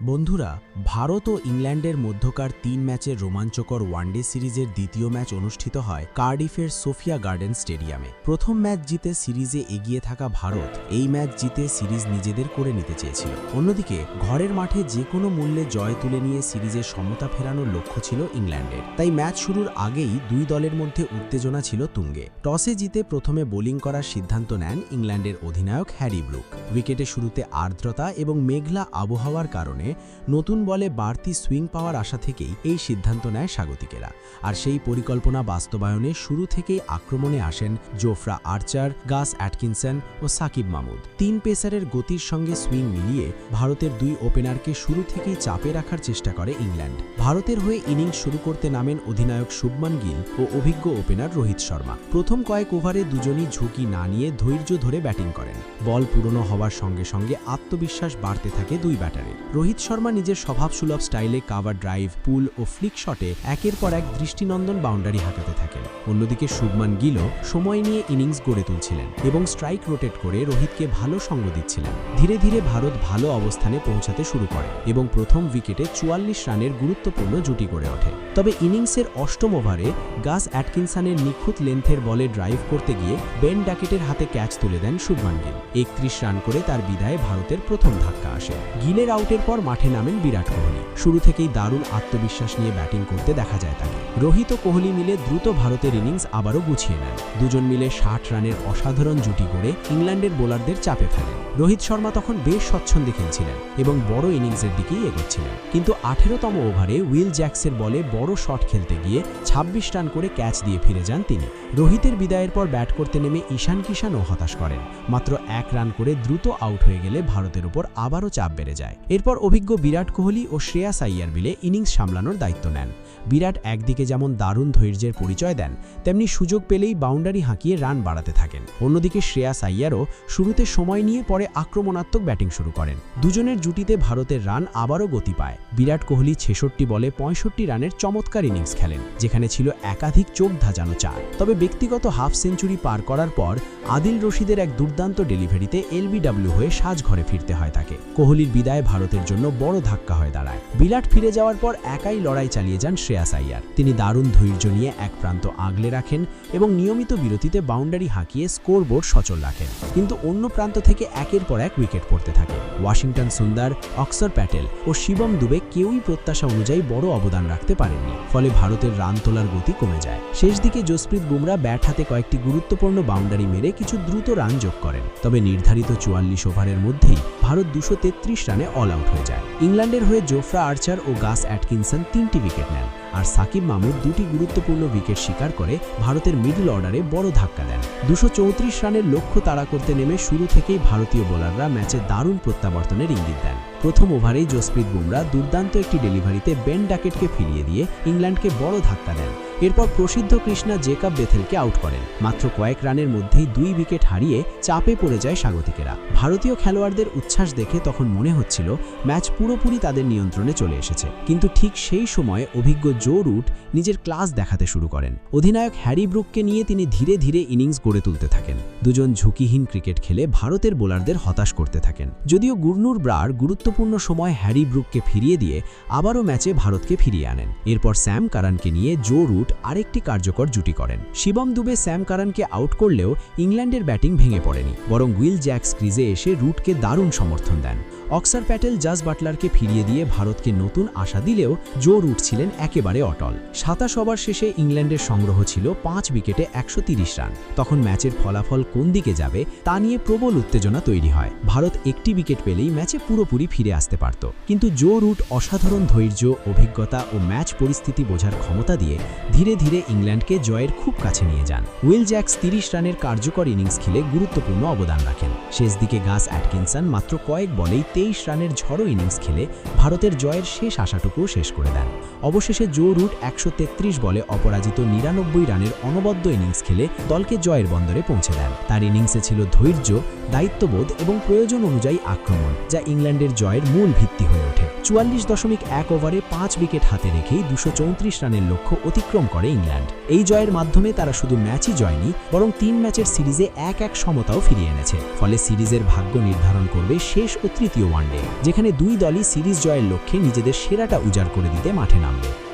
বন্ধুরা, ভারত ও ইংল্যান্ডের মধ্যকার ৩ ম্যাচের রোমাঞ্চকর ওয়ানডে সিরিজের দ্বিতীয় ম্যাচ অনুষ্ঠিত হয় কার্ডিফের সোফিয়া গার্ডেন স্টেডিয়ামে। প্রথম ম্যাচ জিতে সিরিজে এগিয়ে থাকা ভারত এই ম্যাচ জিতে সিরিজ নিজেদের করে নিতে চেয়েছিল। অন্যদিকে ঘরের মাঠে যে কোনো মূল্যে জয় তুলে নিয়ে সিরিজে সমতা ফেরানোর লক্ষ্য ছিল ইংল্যান্ডের। তাই ম্যাচ শুরুর আগেই দুই দলের মধ্যে উত্তেজনা ছিল তুঙ্গে। টসে জিতে প্রথমে বোলিং করার সিদ্ধান্ত নেন ইংল্যান্ডের অধিনায়ক হ্যারি ব্রুক। উইকেটে শুরুতে আর্দ্রতা এবং মেঘলা আবহাওয়ার কারণে নতুন বলে বাড়তি সুইং পাওয়ার আশা থেকেই এই সিদ্ধান্ত নেয় স্বাগতিকেরা। আর সেই পরিকল্পনা বাস্তবায়নে শুরু থেকেই আক্রমণে আসেন জোফরা আর্চার, গাস অ্যাটকিনসন ও সাকিব মাহমুদ। ৩ পেসারের গতির সঙ্গে সুইং মিলিয়ে ভারতের দুই ওপেনারকে শুরু থেকেই চাপে রাখার চেষ্টা করে ইংল্যান্ড। ভারতের হয়ে ইনিংস শুরু করতে নামেন অধিনায়ক শুভমান গিল ও অভিজ্ঞ ওপেনার রোহিত শর্মা। প্রথম কয়েক ওভারে দুজনই ঝুঁকি না নিয়ে ধৈর্য ধরে ব্যাটিং করেন। বল পুরনো হওয়ার সঙ্গে সঙ্গে আত্মবিশ্বাস বাড়তে থাকে দুই ব্যাটারে। রোহিত শর্মা নিজের স্বভাবসুলভ স্টাইলে কাভার ড্রাইভ, পুল ও ফ্লিক শটে একের পর এক দৃষ্টিনন্দন বাউন্ডারি হাঁকাতে থাকেন। অন্যদিকে শুভমান গিলও সময় নিয়ে ইনিংস গড়ে তুলছিলেন এবং স্ট্রাইক রোটেট করে রোহিতকে ভালো সঙ্গ দিচ্ছিলেন। ধীরে ধীরে ভারত ভালো অবস্থানে পৌঁছাতে শুরু করে এবং প্রথম উইকেটে ৪৪ রানের গুরুত্বপূর্ণ জুটি গড়ে ওঠে। তবে ইনিংসের অষ্টম ওভারে গাস অ্যাটকিনসনের নিখুঁত লেন্থের বলে ড্রাইভ করতে গিয়ে বেন ডাকেটের হাতে ক্যাচ তুলে দেন শুভমান গিল। ৩১ রান করে তার বিদায়ে ভারতের প্রথম ধাক্কা আসে। গিলের আউটের পর মাঠে নামেন বিরাট কোহলি। শুরু থেকেই দারুণ আত্মবিশ্বাস নিয়ে ব্যাটিং করতে দেখা যায় তাকে। রোহিত ও কোহলি মিলে দ্রুত ভারতের ইনিংস আবারও গুছিয়ে নেন। দুজন মিলে ৬০ রানের অসাধারণ জুটি গড়ে ইংল্যান্ডের বোলারদের চাপে ফেলেন। রোহিত শর্মা তখন বেশ স্বচ্ছন্দে খেলছিলেন এবং বড় ইনিংসের দিকেই এগোচ্ছিলেন। কিন্তু ১৮তম ওভারে উইল জ্যাক্সের বলে বড় শট খেলতে গিয়ে ২৬ রান করে ক্যাচ দিয়ে ফিরে যান তিনি। রোহিতের বিদায়ের পর ব্যাট করতে নেমে ঈশান কিষানও হতাশ করেন। মাত্র ১ রান করে দ্রুত আউট হয়ে গেলে ভারতের উপর আবারও চাপ বেড়ে যায়। এরপর অভিজ্ঞ বিরাট কোহলি ও শ্রেয়াস আইয়ার মিলে ইনিংস সামলানোর দায়িত্ব নেন। বিরাট একদিকে যেমন দারুণ ধৈর্যের পরিচয় দেন, তেমনি সুযোগ পেলেই বাউন্ডারি হাঁকিয়ে রান বাড়াতে থাকেন। অন্যদিকে শ্রেয়াস আইয়ারও শুরুতে সময় নিয়ে পরে আক্রমণাত্মক ব্যাটিং শুরু করেন। দুজনের জুটিতে ভারতের রান আবারও গতি পায়। বিরাট কোহলি ৬৬ বলে ৬৫ রানের চমৎকার ইনিংস খেলেন, যেখানে ছিল একাধিক চোখ ধাঁধানো চার। তবে ব্যক্তিগত হাফ সেঞ্চুরি পার করার পর আদিল রশিদের এক দুর্দান্ত ডেলিভারিতে এলবিডব্লিউ হয়ে সাজঘরে ফিরতে হয় তাকে। কোহলির বিদায় ভারতের জন্য বড় ধাক্কা হয়ে দাঁড়ায়। বিরাট ফিরে যাওয়ার পর একাই লড়াই চালিয়ে যান শ্রেয়াস আইয়ার। তিনি দারুণ ধৈর্য নিয়ে এক প্রান্ত আগলে রাখেন এবং নিয়মিত বিরতিতে বাউন্ডারি হাঁকিয়ে স্কোরবোর্ড সচল রাখেন। কিন্তু অন্য প্রান্ত থেকে একের পর এক উইকেট পড়তে থাকে। ওয়াশিংটন সুন্দর, অক্সর প্যাটেল ও শিবম দুবে কেউই প্রত্যাশা অনুযায়ী বড় অবদান রাখতে পারেননি। ফলে ভারতের রান তোলার গতি কমে যায়। শেষ দিকে জসপ্রীত বুমরা ব্যাট হাতে কয়েকটি গুরুত্বপূর্ণ বাউন্ডারি মেরে কিছু দ্রুত রান যোগ করেন। তবে নির্ধারিত ৪৪ ওভারের মধ্যেই ভারত ২৩৩ রানে অল আউট হয়ে যায়। ইংল্যান্ডের হয়ে জোফরা আর্চার ও গাস অ্যাটকিনসন ৩টি উইকেট নেন, আর সাকিব মাহমুদ ২টি গুরুত্বপূর্ণ উইকেট শিকার করে ভারতের মিডল অর্ডারে বড় ধাক্কা দেন। ২৩৪ রানের লক্ষ্য তাড়া করতে নেমে শুরু থেকেই ভারতীয় বোলাররা ম্যাচে দারুণ প্রত্যাবর্তনের ইঙ্গিত দেন। প্রথম ওভারেই জসপ্রীত বুমরা দুর্দান্ত একটি ডেলিভারিতে বেন ডাকেটকে ফিরিয়ে দিয়ে ইংল্যান্ডকে বড় ধাক্কা দেন। এরপর প্রসিদ্ধ কৃষ্ণা জেকব বেথেলকে আউট করেন। মাত্র কয়েক রানের মধ্যেই ২ উইকেট হারিয়ে চাপে পড়ে যায় স্বাগতিকেরা। ভারতীয় খেলোয়াড়দের উচ্ছ্বাস দেখে তখন মনে হচ্ছিল ম্যাচ পুরোপুরি তাদের নিয়ন্ত্রণে চলে এসেছে। কিন্তু ঠিক সেই সময় অভিজ্ঞ জো রুট নিজের ক্লাস দেখাতে শুরু করেন। অধিনায়ক হ্যারি ব্রুককে নিয়ে তিনি ধীরে ধীরে ইনিংস গড়ে তুলতে থাকেন। দুজন ঝুঁকিহীন ক্রিকেট খেলে ভারতের বোলারদের হতাশ করতে থাকেন। যদিও গুরনুর ব্রার গুরুত্বপূর্ণ সময় হ্যারি ব্রুককে ফিরিয়ে দিয়ে আবারও ম্যাচে ভারতকে ফিরিয়ে আনেন। এরপর স্যাম কারানকে নিয়ে জো রুট আরেকটি কার্যকর জুটি করেন। শিবম দুবে স্যাম কারানকে আউট করলেও ইংল্যান্ডের ব্যাটিং ভেঙে পড়েনি, বরং উইল জ্যাক্স ক্রিজে এসে রুটকে দারুণ সমর্থন দেন। অক্সর প্যাটেল জাস বাটলারকে ফিরিয়ে দিয়ে ভারতকে নতুন আশা দিলেও জো রুট ছিলেন একেবারে অটল। ২৭ ওভার শেষে ইংল্যান্ডের সংগ্রহ ছিল ৫ উইকেটে ১৩০ রান। তখন ম্যাচের ফলাফল কোন দিকে যাবে তা নিয়ে প্রবল উত্তেজনা তৈরি হয়। ভারত একটি উইকেট পেলেই ম্যাচে পুরোপুরি ফিরে আসতে পারত, কিন্তু জো রুট অসাধারণ ধৈর্য, অভিজ্ঞতা ও ম্যাচ পরিস্থিতি বোঝার ক্ষমতা দিয়ে ধীরে ধীরে ইংল্যান্ডকে জয়ের খুব কাছে নিয়ে যান। উইল জ্যাক্স ৩০ রানের কার্যকর ইনিংস খেলে গুরুত্বপূর্ণ অবদান রাখেন। শেষ দিকে গাস অ্যাটকিনসন মাত্র কয়েক বলেই ২৩ রানের ঝড়ো ইনিংস খেলে ভারতের জয়ের শেষ আশাটুকুও শেষ করে দেন। অবশেষে জো রুট ১৩৩ বলে অপরাজিত ৯৯ রানের অনবদ্য ইনিংস খেলে দলকে জয়ের বন্দরে পৌঁছে দেন। তার ইনিংসে ছিল ধৈর্য, দায়িত্ববোধ এবং প্রয়োজন অনুযায়ী আক্রমণ, যা ইংল্যান্ডের জয়ের মূল ভিত্তি হয়ে ওঠে। ৪৪.১ ওভারে ৫ উইকেট হাতে রেখেই ২৩৪ রানের লক্ষ্য অতিক্রম করে ইংল্যান্ড। এই জয়ের মাধ্যমে তারা শুধু ম্যাচই জয়নি, বরং ৩ ম্যাচের সিরিজে ১-১ সমতাও ফিরিয়ে এনেছে। ফলে সিরিজের ভাগ্য নির্ধারণ করবে শেষ ও তৃতীয় ওয়ানডে, যেখানে দুই দলই সিরিজ জয়ের লক্ষ্যে নিজেদের সেরাটা উজাড় করে দিতে মাঠে নামবে।